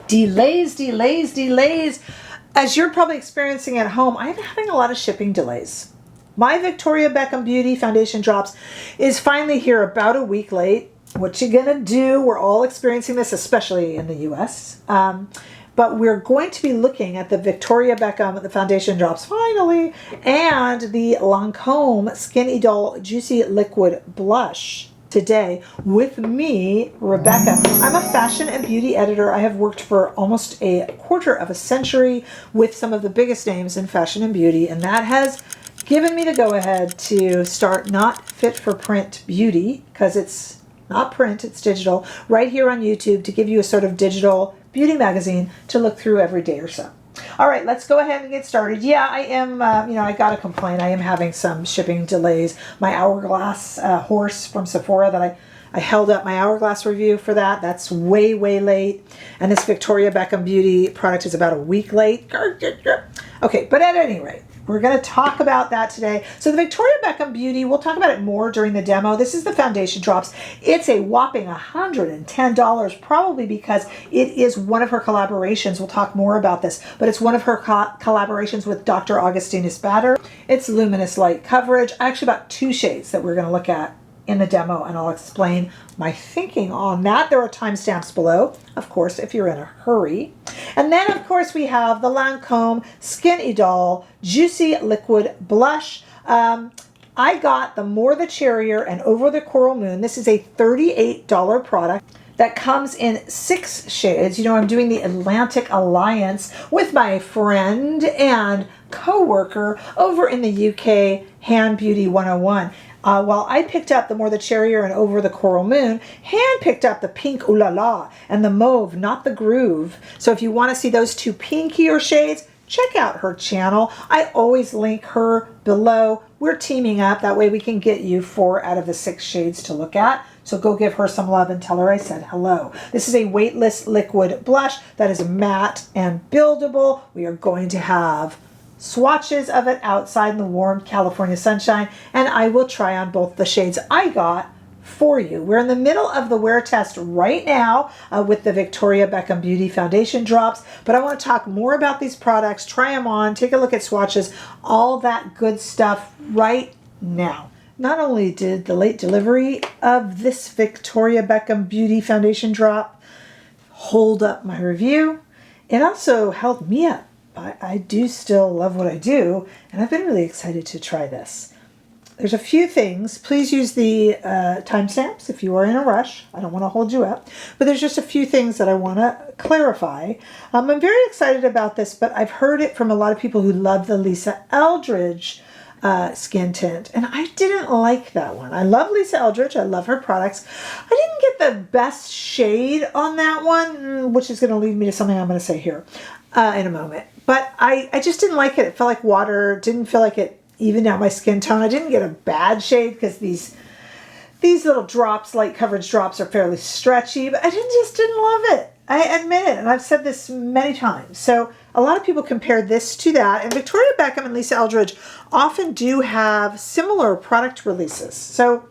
Delays. As you're probably experiencing at home, I'm having a lot of shipping delays. My Victoria Beckham Beauty Foundation Drops is finally here about a week late. What you gonna do? We're all experiencing this, especially in the US. But we're going to be looking at the Victoria Beckham, the foundation drops finally, and the Lancome Skin Idole Juicy Liquid Blush today with me, Rebecca. I'm a fashion and beauty editor. I have worked for almost a quarter of a century with some of the biggest names in fashion and beauty, and that has given me the go-ahead to start Not Fit for Print Beauty, because it's not print, it's digital, right here on YouTube to give you a sort of digital beauty magazine to look through every day or so. All right, let's go ahead and get started. Yeah, I am, I got to complain. I am having some shipping delays. My Hourglass horse from Sephora that I held up my Hourglass review for that. That's way late. And this Victoria Beckham Beauty product is about a week late. Okay, but at any rate, we're going to talk about that today. So the Victoria Beckham Beauty, we'll talk about it more during the demo. This is the foundation drops. It's a whopping $110, probably because it is one of her collaborations. We'll talk more about this, but it's one of her collaborations with Dr. Augustinus Bader. It's luminous light coverage. I actually bought 2 shades that we're going to look at in the demo, and I'll explain my thinking on that. There are timestamps below, of course, if you're in a hurry. And then, of course, we have the Lancome Skin Idole Juicy Liquid Blush. I got the More the Cherrier and Over the Coral Moon. This is a $38 product that comes in 6 shades. You know, I'm doing the Atlantic Alliance with my friend and co-worker over in the UK, Hand Beauty 101. While I picked up the More the Cherrier and Over the Coral Moon, Han picked up the Pink Ooh La La and the Mauve, Not the Groove. So if you want to see those 2 pinkier shades, check out her channel. I always link her below. We're teaming up. That way we can get you 4 out of the 6 shades to look at. So go give her some love and tell her I said hello. This is a weightless liquid blush that is matte and buildable. We are going to have swatches of it outside in the warm California sunshine, and I will try on both the shades I got for you. We're in the middle of the wear test right now with the Victoria Beckham Beauty Foundation Drops, but I want to talk more about these products, try them on, take a look at swatches, all that good stuff right now. Not only did the late delivery of this Victoria Beckham Beauty Foundation Drop hold up my review, it also held me up. I do still love what I do, and I've been really excited to try this. There's a few things. Please use the timestamps if you are in a rush. I don't want to hold you up, but there's just a few things that I want to clarify. I'm very excited about this, but I've heard it from a lot of people who love the Lisa Eldridge skin tint, and I didn't like that one. I love Lisa Eldridge. I love her products. I didn't get the best shade on that one, which is going to lead me to something I'm going to say here in a moment. But I just didn't like it. It felt like water. Didn't feel like it evened out my skin tone. I didn't get a bad shade because these little drops, light coverage drops, are fairly stretchy, but I just didn't love it. I admit it, and I've said this many times. So a lot of people compare this to that, and Victoria Beckham and Lisa Eldridge often do have similar product releases. So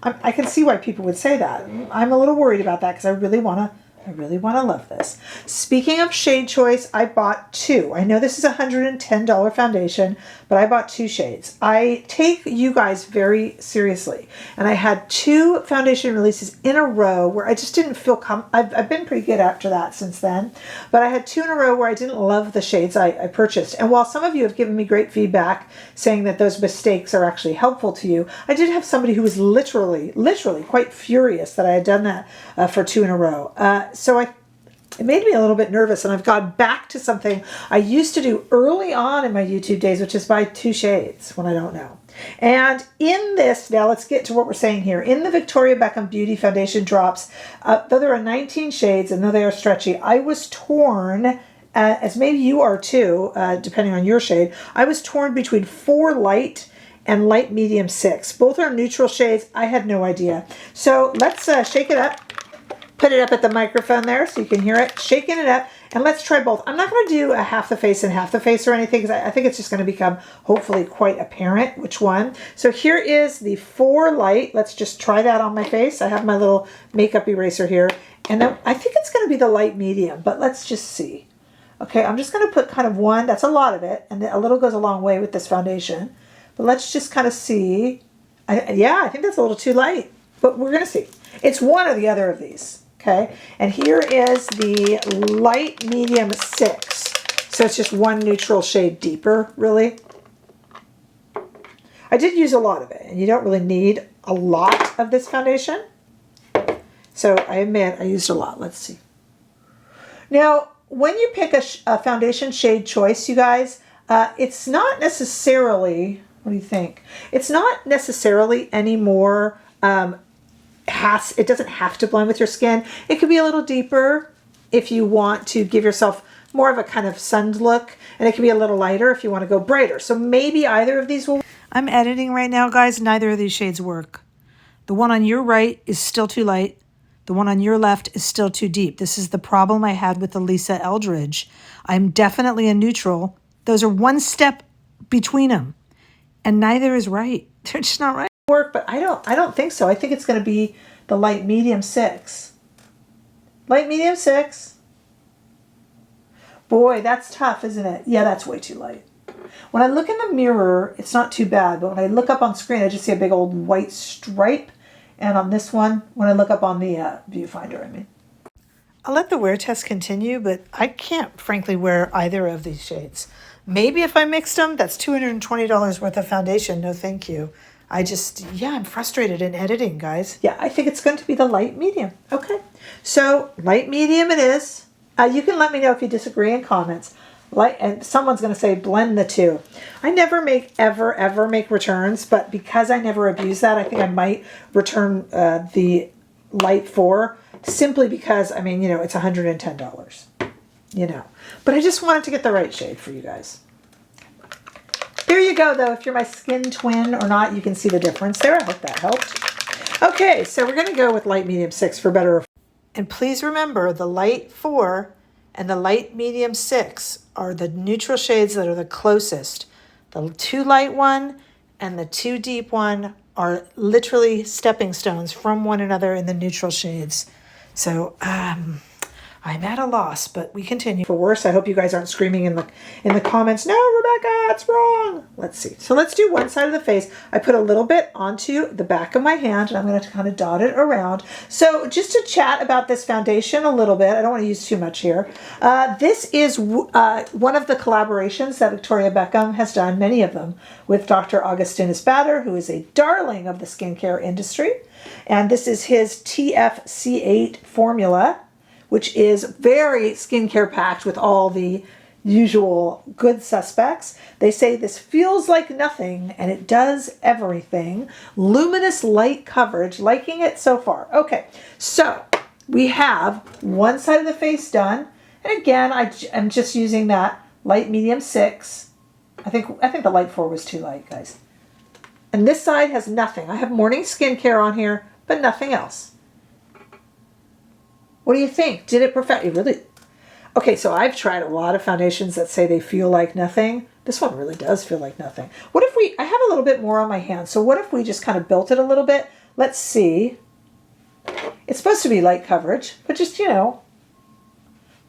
I can see why people would say that. I'm a little worried about that because I really want to love this. Speaking of shade choice, I bought 2. I know this is a $110 foundation, but I bought 2 shades. I take you guys very seriously, and I had 2 foundation releases in a row where I just didn't feel I've been pretty good after that since then, but I had 2 in a row where I didn't love the shades I purchased. And while some of you have given me great feedback saying that those mistakes are actually helpful to you, I did have somebody who was literally quite furious that I had done that for 2 in a row. So it made me a little bit nervous, and I've gone back to something I used to do early on in my YouTube days, which is buy 2 shades when I don't know. And in this, now let's get to what we're saying here. In the Victoria Beckham Beauty Foundation Drops, though there are 19 shades and though they are stretchy, I was torn, as maybe you are too, depending on your shade, I was torn between 4 light and light medium 6. Both are neutral shades. I had no idea. So let's shake it up. Put it up at the microphone there so you can hear it. Shaking it up. And let's try both. I'm not going to do a half the face and half the face or anything because I think it's just going to become hopefully quite apparent which one. So here is the 4 light. Let's just try that on my face. I have my little makeup eraser here. And then I think it's going to be the light medium, but let's just see. Okay, I'm just going to put kind of one. That's a lot of it, and a little goes a long way with this foundation. But let's just kind of see. Yeah, I think that's a little too light, but we're going to see. It's one or the other of these, okay? And here is the light medium 6. So it's just one neutral shade deeper, really. I did use a lot of it, and you don't really need a lot of this foundation. So I admit I used a lot. Let's see. Now, when you pick a foundation shade choice, you guys, it's not necessarily, what do you think? It's not necessarily any more, it doesn't have to blend with your skin. It could be a little deeper if you want to give yourself more of a kind of sunned look, and it can be a little lighter if you want to go brighter. So maybe either of these will. I'm editing right now, guys. Neither of these shades work. The one on your right is still too light. The one on your left is still too deep. This is the problem I had with the Lisa Eldridge. I'm definitely a neutral. Those are one step between them, and neither is right. They're just not right. Work, but I don't think so. I think it's going to be the light medium 6. Light medium 6. Boy, that's tough, isn't it? Yeah, that's way too light. When I look in the mirror, it's not too bad, but when I look up on screen, I just see a big old white stripe. And on this one, when I look up on the viewfinder, I mean. I'll let the wear test continue, but I can't, frankly, wear either of these shades. Maybe if I mixed them, that's $220 worth of foundation. No, thank you. I'm frustrated in editing, guys. Yeah, I think it's going to be the light medium. Okay, so light medium it is. You can let me know if you disagree in comments. And someone's going to say blend the two. I never ever make returns, but because I never abuse that, I think I might return the light 4 simply because, I mean, it's $110, But I just wanted to get the right shade for you guys. There you go, though. If you're my skin twin or not, you can see the difference there. I hope that helped. Okay, so we're going to go with light medium 6 for better. And please remember, the light 4 and the light medium 6 are the neutral shades that are the closest. The 2 light one and the 2 deep one are literally stepping stones from one another in the neutral shades. So I'm at a loss, but we continue. For worse, I hope you guys aren't screaming in the comments, no, Rebecca, it's wrong. Let's see. So let's do one side of the face. I put a little bit onto the back of my hand, and I'm going to kind of dot it around. So just to chat about this foundation a little bit, I don't want to use too much here. This is one of the collaborations that Victoria Beckham has done, many of them, with Dr. Augustinus Bader, who is a darling of the skincare industry. And this is his TFC8 formula, which is very skincare packed with all the usual good suspects. They say this feels like nothing and it does everything. Luminous light coverage, liking it so far. Okay, so we have one side of the face done. And again, I'm just using that light medium 6. I think the light 4 was too light, guys. And this side has nothing. I have morning skincare on here, but nothing else. What do you think? Did it perfect? It really... Okay, so I've tried a lot of foundations that say they feel like nothing. This one really does feel like nothing. What if I have a little bit more on my hand, so what if we just kind of built it a little bit? Let's see. It's supposed to be light coverage, but just,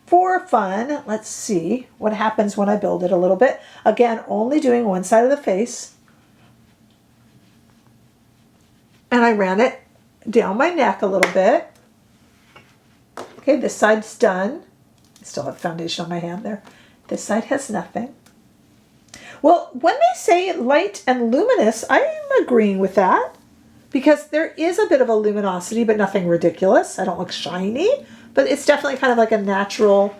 for fun, let's see what happens when I build it a little bit. Again, only doing one side of the face. And I ran it down my neck a little bit. Okay, this side's done. I still have foundation on my hand there. This side has nothing. Well, when they say light and luminous, I am agreeing with that because there is a bit of a luminosity, but nothing ridiculous. I don't look shiny, but it's definitely kind of like a natural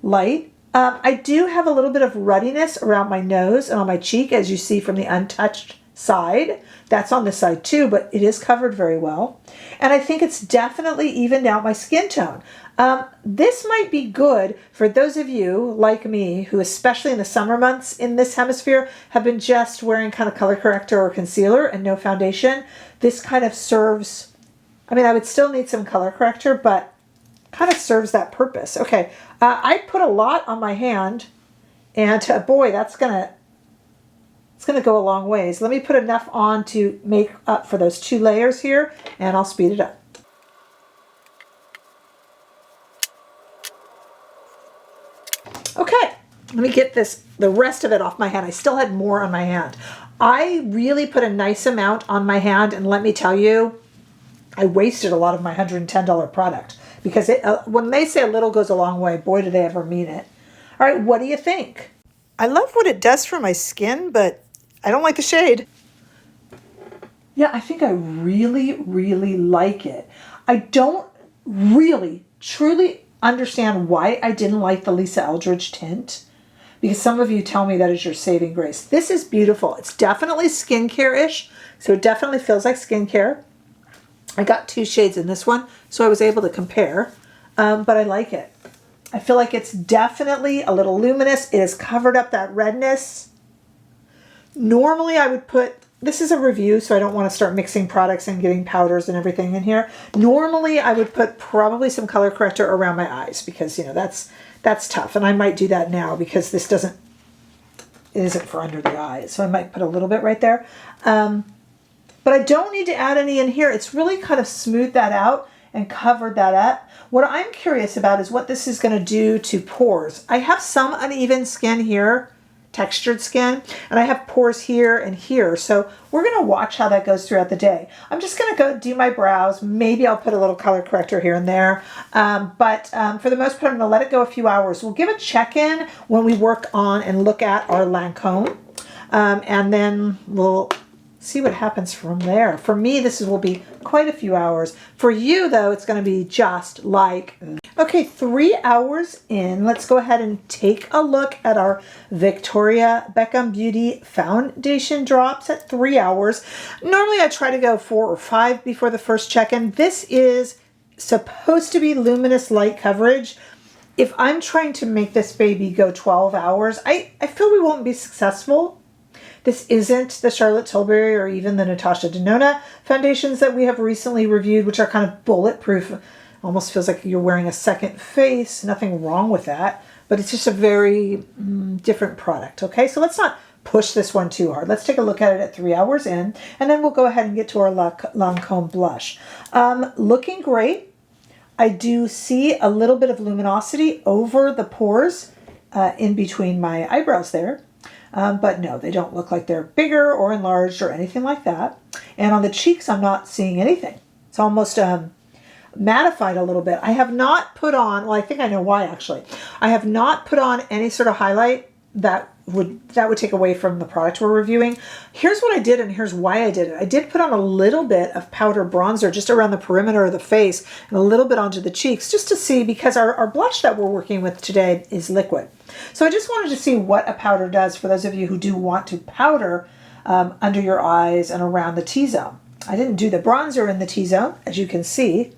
light. I do have a little bit of ruddiness around my nose and on my cheek, as you see from the untouched side. That's on this side too, but it is covered very well. And I think it's definitely evened out my skin tone. This might be good for those of you like me who, especially in the summer months in this hemisphere, have been just wearing kind of color corrector or concealer and no foundation. This kind of serves, I mean, I would still need some color corrector, but kind of serves that purpose. Okay, I put a lot on my hand, and boy, it's going to go a long ways. Let me put enough on to make up for those 2 layers here, and I'll speed it up. Let me get the rest of it off my hand. I still had more on my hand. I really put a nice amount on my hand, and let me tell you, I wasted a lot of my $110 product because when they say a little goes a long way, boy, do they ever mean it. All right, what do you think? I love what it does for my skin, but I don't like the shade. Yeah, I think I really, really like it. I don't really, truly understand why I didn't like the Lisa Eldridge tint, because some of you tell me that is your saving grace. This is beautiful. It's definitely skincare-ish, so it definitely feels like skincare. I got 2 shades in this one, so I was able to compare, but I like it. I feel like it's definitely a little luminous. It has covered up that redness. Normally I would put, this is a review, so I don't want to start mixing products and getting powders and everything in here. Normally I would put probably some color corrector around my eyes because, you know, that's tough. And I might do that now because this it isn't for under the eyes. So I might put a little bit right there. But I don't need to add any in here. It's really kind of smoothed that out and covered that up. What I'm curious about is what this is going to do to pores. I have some uneven skin here, textured skin, and I have pores here and here. So we're going to watch how that goes throughout the day. I'm just going to go do my brows. Maybe I'll put a little color corrector here and there. But for the most part, I'm going to let it go a few hours. We'll give a check-in when we work on and look at our Lancome. And then we'll see what happens from there. For me, will be quite a few hours. For you, though, it's going to be just like... Okay, 3 hours in. Let's go ahead and take a look at our Victoria Beckham Beauty Foundation drops at 3 hours. Normally, I try to go 4 or 5 before the first check-in. This is supposed to be luminous light coverage. If I'm trying to make this baby go 12 hours, I feel we won't be successful. This isn't the Charlotte Tilbury or even the Natasha Denona foundations that we have recently reviewed, which are kind of bulletproof. Almost feels like you're wearing a second face. Nothing wrong with that, but it's just a very different product. Okay, so let's not push this one too hard. Let's take a look at it at 3 hours in, and then we'll go ahead and get to our Lancome blush. Looking great. I do see a little bit of luminosity over the pores in between my eyebrows there. But no, they don't look like they're bigger or enlarged or anything like that. And on the cheeks, I'm not seeing anything. It's almost mattified a little bit. I have not put on, well, I think I know why actually. I have not put on any sort of highlight that would take away from the product we're reviewing. Here's what I did and here's why I did it. I did put on a little bit of powder bronzer just around the perimeter of the face and a little bit onto the cheeks just to see, because our blush that we're working with today is liquid. So I just wanted to see what a powder does for those of you who do want to powder under your eyes and around the T-zone. I didn't do the bronzer in the T-zone, as you can see.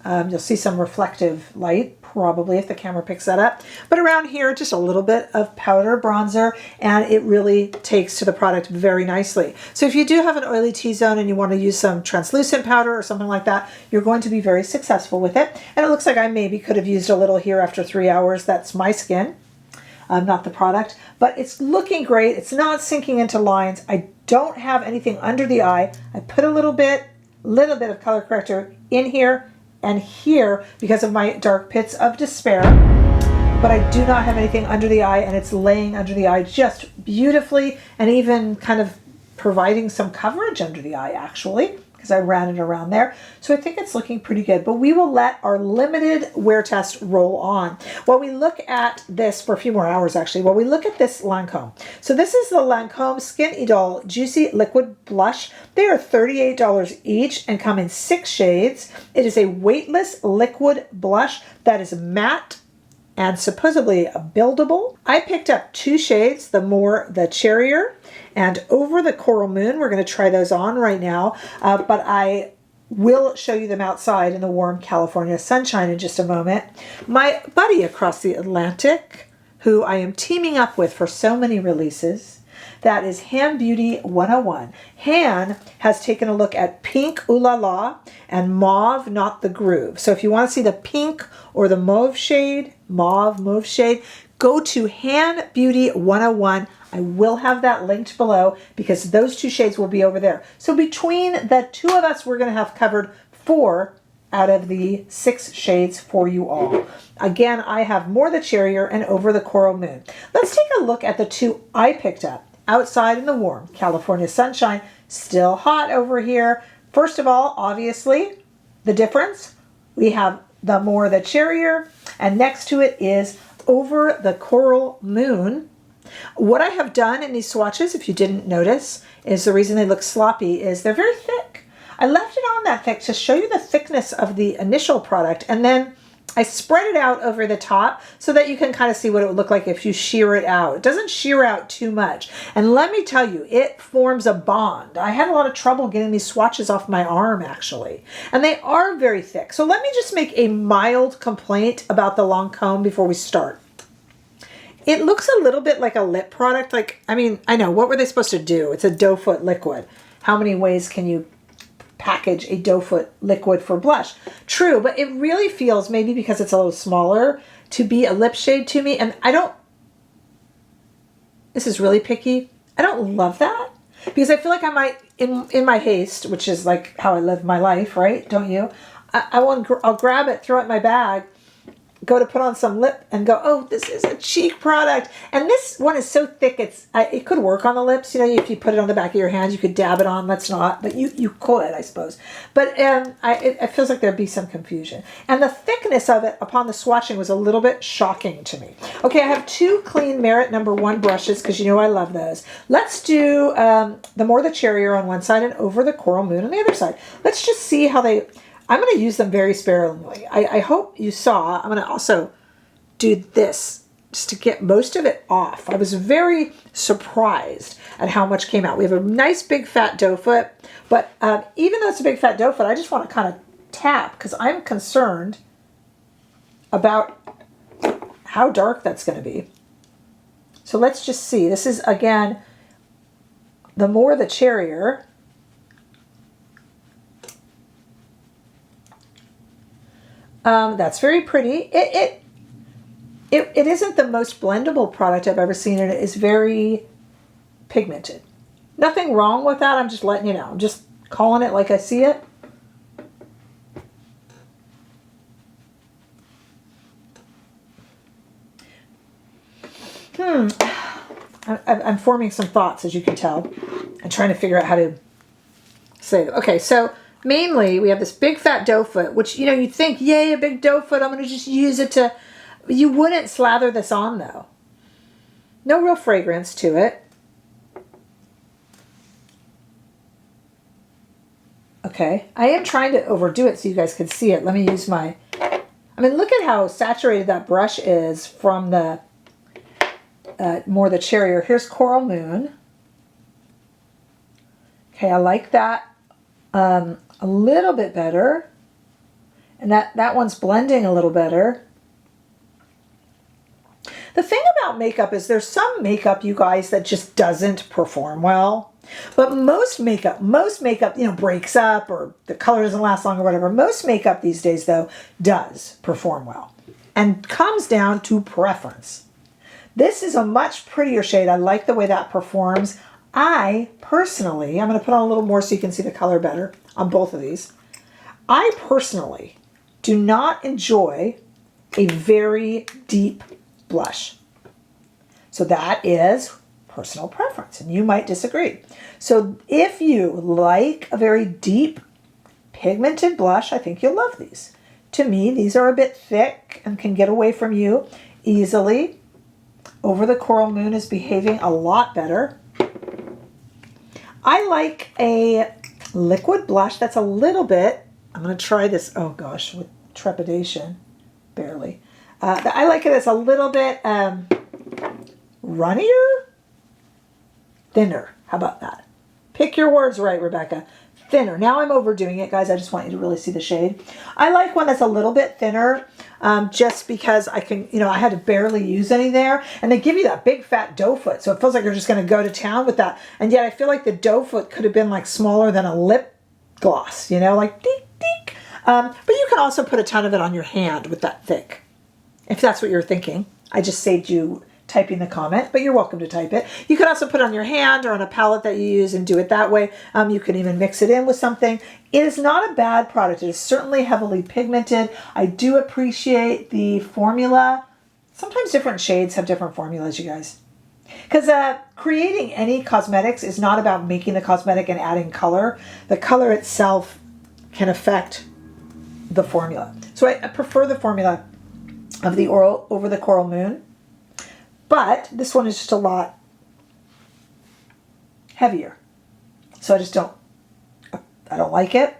You'll see some reflective light, probably, if the camera picks that up. But around here, just a little bit of powder bronzer, and it really takes to the product very nicely. So if you do have an oily T-zone and you want to use some translucent powder or something like that, you're going to be very successful with it. And it looks like I maybe could have used a little here after 3 hours. That's my skin, not the product. But it's looking great. It's not sinking into lines. I don't have anything under the eye. I put a little bit of color corrector in here and here because of my dark pits of despair, but I do not have anything under the eye, and it's laying under the eye just beautifully, and even kind of providing some coverage under the eye actually, because I ran it around there. So I think it's looking pretty good, but we will let our limited wear test roll on while we look at this for a few more hours actually, while we look at this Lancome. So this is the Lancome Skin Idole Juicy Liquid Blush. They are $38 each and come in 6 shades. It is a weightless liquid blush that is matte and supposedly buildable. I picked up 2 shades, the Cherrier and Over the Coral Moon. We're going to try those on right now, but I will show you them outside in the warm California sunshine in just a moment. My buddy across the Atlantic, who I am teaming up with for so many releases, that is Han Beauty 101. Han has taken a look at Pink Ooh La La and Mauve Not the Groove. So if you want to see the pink or the mauve shade, mauve shade, go to Han Beauty 101. I will have that linked below because those 2 shades will be over there. So between the 2 of us, we're going to have covered 4 out of the 6 shades for you all. Again, I have More the Cherrier and Over the Coral Moon. Let's take a look at the 2 I picked up. Outside in the warm California sunshine, still hot over here. First of all, obviously, the difference. We have the More the Cherrier, and next to it is Over the Coral Moon. What I have done in these swatches, if you didn't notice, is the reason they look sloppy is they're very thick. I left it on that thick to show you the thickness of the initial product, and then I spread it out over the top so that you can kind of see what it would look like if you shear it out. It doesn't shear out too much. And let me tell you, it forms a bond. I had a lot of trouble getting these swatches off my arm, actually. And they are very thick. So let me just make a mild complaint about the Lancome before we start. It looks a little bit like a lip product. Like, I mean, I know, what were they supposed to do? It's a doe foot liquid. How many ways can you package a doe foot liquid for blush? True, but it really feels, maybe because it's a little smaller, to be a lip shade to me. And I don't, this is really picky, I don't love that, because I feel like I might, in my haste, which is like how I live my life, right? Don't you? I'll grab it, throw it in my bag, go to put on some lip and go, oh, this is a cheek product. And this one is so thick, it could work on the lips. You know, if you put it on the back of your hand, you could dab it on. Let's not, but you could, I suppose. But it feels like there'd be some confusion. And the thickness of it upon the swatching was a little bit shocking to me. Okay, I have 2 clean Merit #1 brushes because you know I love those. Let's do the More the Cherrier on one side and Over the Coral Moon on the other side. Let's just see how they... I'm going to use them very sparingly. I hope you saw. I'm going to also do this just to get most of it off. I was very surprised at how much came out. We have a nice big fat doe foot, but even though it's a big fat doe foot, I just want to kind of tap because I'm concerned about how dark that's going to be. So let's just see. This is, again, the More the Cherrier. That's very pretty. It isn't the most blendable product I've ever seen, and it is very pigmented. Nothing wrong with that. I'm just letting you know. I'm just calling it like I see it. I'm forming some thoughts, as you can tell, and trying to figure out how to say it. Okay, so mainly, we have this big fat doe foot, which, you know, you think, yay, a big doe foot, I'm going to just use it to... You wouldn't slather this on, though. No real fragrance to it. Okay, I am trying to overdo it so you guys can see it. Let me use my... I mean, look at how saturated that brush is from the More the Cherrier. Here's Coral Moon. Okay, I like that. A little bit better, and that one's blending a little better. The thing about makeup is there's some makeup, you guys, that just doesn't perform well, but most makeup, you know, breaks up or the color doesn't last long or whatever. Most makeup these days, though, does perform well and comes down to preference. This is a much prettier shade. I like the way that performs. I personally, I'm going to put on a little more so you can see the color better on both of these. I personally do not enjoy a very deep blush. So that is personal preference, and you might disagree. So if you like a very deep pigmented blush, I think you'll love these. To me, these are a bit thick and can get away from you easily. Over the Coral Moon is behaving a lot better. I like a liquid blush that's a little bit, I'm going to try this, oh gosh, with trepidation, barely. I like it as a little bit runnier, thinner. How about that? Pick your words right, Rebecca. Thinner. Now I'm overdoing it, guys. I just want you to really see the shade. I like one that's a little bit thinner, just because I can, you know, I had to barely use any there. And they give you that big fat doe foot, so it feels like you're just going to go to town with that. And yet I feel like the doe foot could have been like smaller than a lip gloss, you know, like dink, dink. But you can also put a ton of it on your hand with that thick, if that's what you're thinking. I just saved you typing the comment, but you're welcome to type it. You can also put it on your hand or on a palette that you use and do it that way. You can even mix it in with something. It is not a bad product. It is certainly heavily pigmented. I do appreciate the formula. Sometimes different shades have different formulas, you guys. Because creating any cosmetics is not about making the cosmetic and adding color. The color itself can affect the formula. So I prefer the formula of the Over the Coral Moon. But this one is just a lot heavier. So I just don't like it.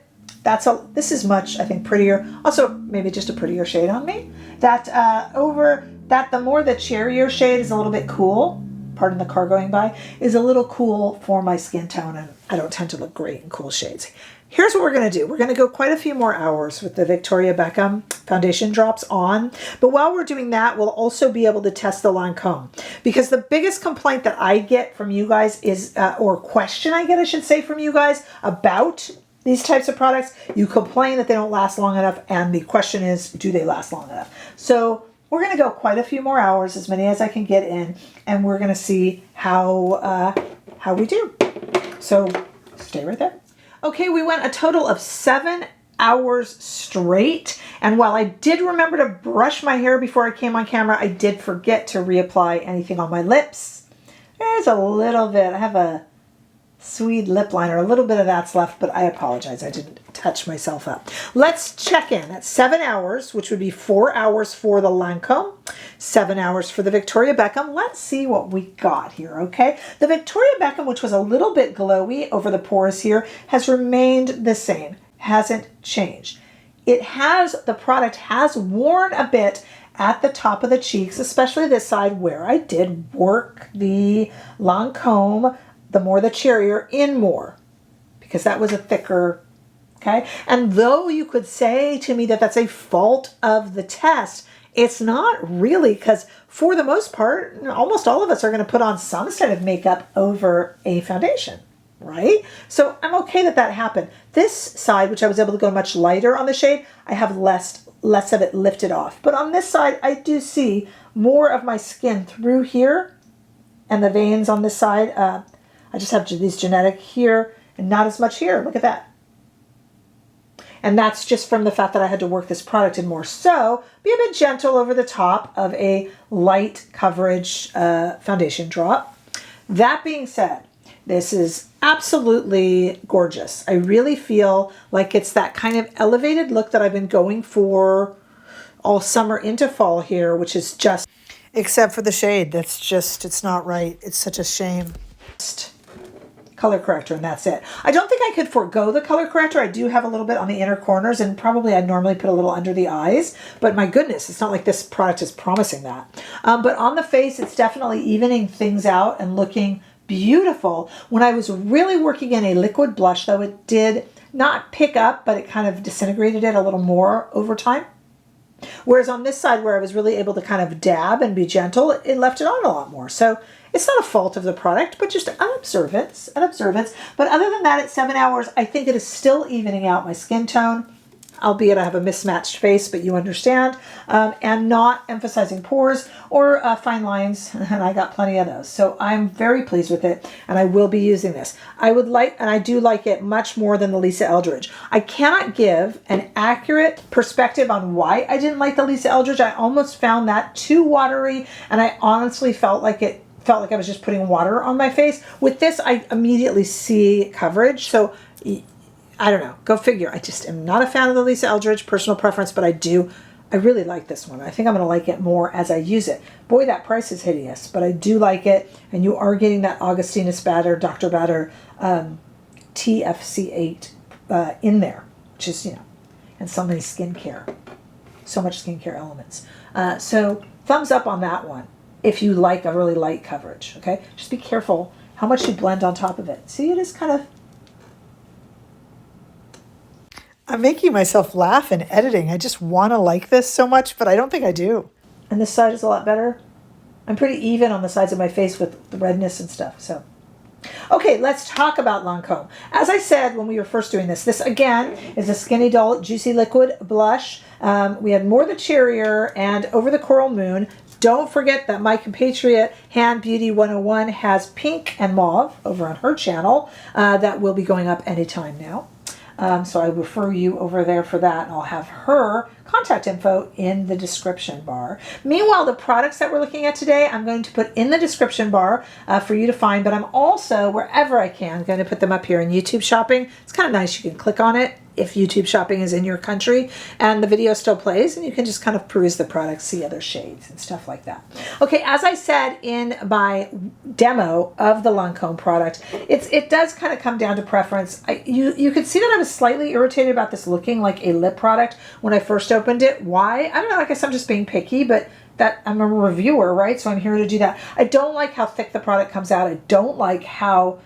This is much, I think, prettier. Also, maybe just a prettier shade on me. The more the Cherrier shade is a little bit cool, pardon the car going by, is a little cool for my skin tone, and I don't tend to look great in cool shades. Here's what we're going to do. We're going to go quite a few more hours with the Victoria Beckham foundation drops on. But while we're doing that, we'll also be able to test the Lancome. Because the biggest complaint that I get from you guys is, or question I get, I should say, from you guys about these types of products, you complain that they don't last long enough. And the question is, do they last long enough? So we're going to go quite a few more hours, as many as I can get in. And we're going to see how we do. So stay right there. Okay, we went a total of 7 hours straight. And while I did remember to brush my hair before I came on camera, I did forget to reapply anything on my lips. There's a little bit. I have a Swede lip liner. A little bit of that's left, but I apologize. I didn't touch myself up. Let's check in. That's 7 hours, which would be 4 hours for the Lancome, 7 hours for the Victoria Beckham. Let's see what we got here, okay? The Victoria Beckham, which was a little bit glowy over the pores here, has remained the same. Hasn't changed. The product has worn a bit at the top of the cheeks, especially this side where I did work the Lancome, the Cherrier in more, because that was a thicker, okay? And though you could say to me that that's a fault of the test, it's not really, because for the most part, almost all of us are going to put on some set of makeup over a foundation, right? So I'm okay that happened. This side, which I was able to go much lighter on the shade, I have less of it lifted off. But on this side, I do see more of my skin through here, and the veins on this side. I just have these genetic here and not as much here. Look at that. And that's just from the fact that I had to work this product in more. So be a bit gentle over the top of a light coverage foundation drop. That being said, this is absolutely gorgeous. I really feel like it's that kind of elevated look that I've been going for all summer into fall here, which is just, except for the shade. That's just, it's not right. It's such a shame. Color corrector, and that's it. I don't think I could forego the color corrector. I do have a little bit on the inner corners, and probably I'd normally put a little under the eyes, but my goodness, it's not like this product is promising that. But on the face, it's definitely evening things out and looking beautiful. When I was really working in a liquid blush, though, it did not pick up, but it kind of disintegrated it a little more over time. Whereas on this side, where I was really able to kind of dab and be gentle, it left it on a lot more. So it's not a fault of the product, but just an observance. But other than that, at 7 hours, I think it is still evening out my skin tone, albeit I have a mismatched face, but you understand, and not emphasizing pores or fine lines, and I got plenty of those. So I'm very pleased with it, and I will be using this. I do like it much more than the Lisa Eldridge. I cannot give an accurate perspective on why I didn't like the Lisa Eldridge. I almost found that too watery, and I honestly felt like I was just putting water on my face. With this, I immediately see coverage. So I don't know. Go figure. I just am not a fan of the Lisa Eldridge, personal preference, but I really like this one. I think I'm going to like it more as I use it. Boy, that price is hideous, but I do like it. And you are getting that Augustinus Bader, Dr. Bader TFC8 in there, which is, and so many skincare, so much skincare elements. So thumbs up on that one. If you like a really light coverage, okay? Just be careful how much you blend on top of it. See, it is kind of... I'm making myself laugh in editing. I just want to like this so much, but I don't think I do. And this side is a lot better. I'm pretty even on the sides of my face with the redness and stuff, so... Okay, let's talk about Lancome. As I said when we were first doing this again is a Skinny Doll Juicy Liquid Blush. We had more the Cherrier and Over the Coral Moon. Don't forget that my compatriot Hand Beauty 101 has Pink and Mauve over on her channel. That will be going up anytime now. So I refer you over there for that, and I'll have her contact info in the description bar. Meanwhile, the products that we're looking at today, I'm going to put in the description bar for you to find, but I'm also, wherever I can, going to put them up here in YouTube Shopping. It's kind of nice. You can click on it if YouTube Shopping is in your country, and the video still plays, and you can just kind of peruse the products, see other shades and stuff like that. Okay, as I said in my demo of the Lancome product, it does kind of come down to preference. You could see that I was slightly irritated about this looking like a lip product when I first opened it. Why? I don't know, I guess I'm just being picky, but that I'm a reviewer, right? So I'm here to do that. I don't like how thick the product comes out. I don't like how,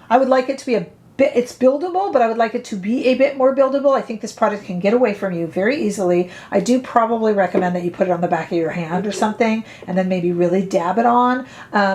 I would like it to be a bit, it's buildable, but I would like it to be a bit more buildable. I think this product can get away from you very easily. I do probably recommend that you put it on the back of your hand or something, and then maybe really dab it on,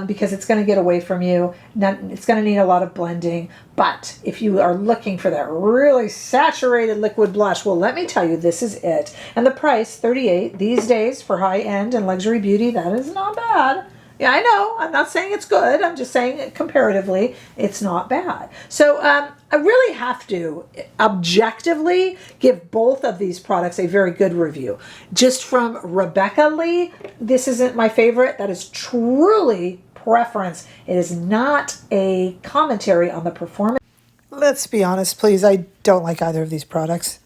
because it's going to get away from you. It's going to need a lot of blending. But if you are looking for that really saturated liquid blush, well, let me tell you, this is it. And the price, $38 these days for high-end and luxury beauty, that is not bad. Yeah, I know. I'm not saying it's good. I'm just saying comparatively, it's not bad. So I really have to objectively give both of these products a very good review. Just from Rebecca Lee, this isn't my favorite. That is truly preference. It is not a commentary on the performance. Let's be honest, please. I don't like either of these products.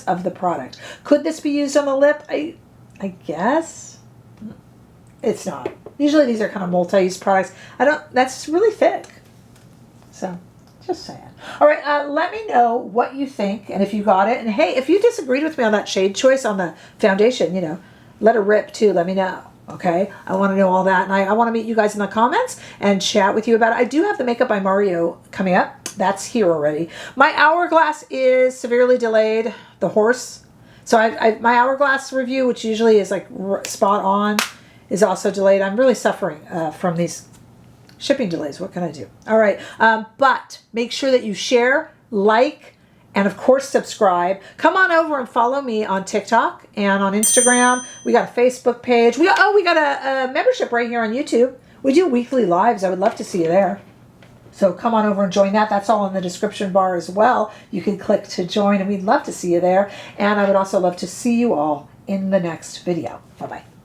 Of the product. Could this be used on the lip? I guess. It's not. Usually these are kind of multi-use products. That's really thick. So, just saying. All right, let me know what you think and if you got it. And hey, if you disagreed with me on that shade choice on the foundation, you know, let it rip too. Let me know. Okay? I want to know all that. And I want to meet you guys in the comments and chat with you about it. I do have the Makeup by Mario coming up. That's here already. My Hourglass is severely delayed. The horse. So my Hourglass review, which usually is like spot on, is also delayed. I'm really suffering from these shipping delays. What can I do? All right. But make sure that you share, like, and of course subscribe. Come on over and follow me on TikTok and on Instagram. We got a Facebook page. We got a membership right here on YouTube. We do weekly lives. I would love to see you there. So come on over and join that. That's all in the description bar as well. You can click to join, and we'd love to see you there. And I would also love to see you all in the next video. Bye-bye.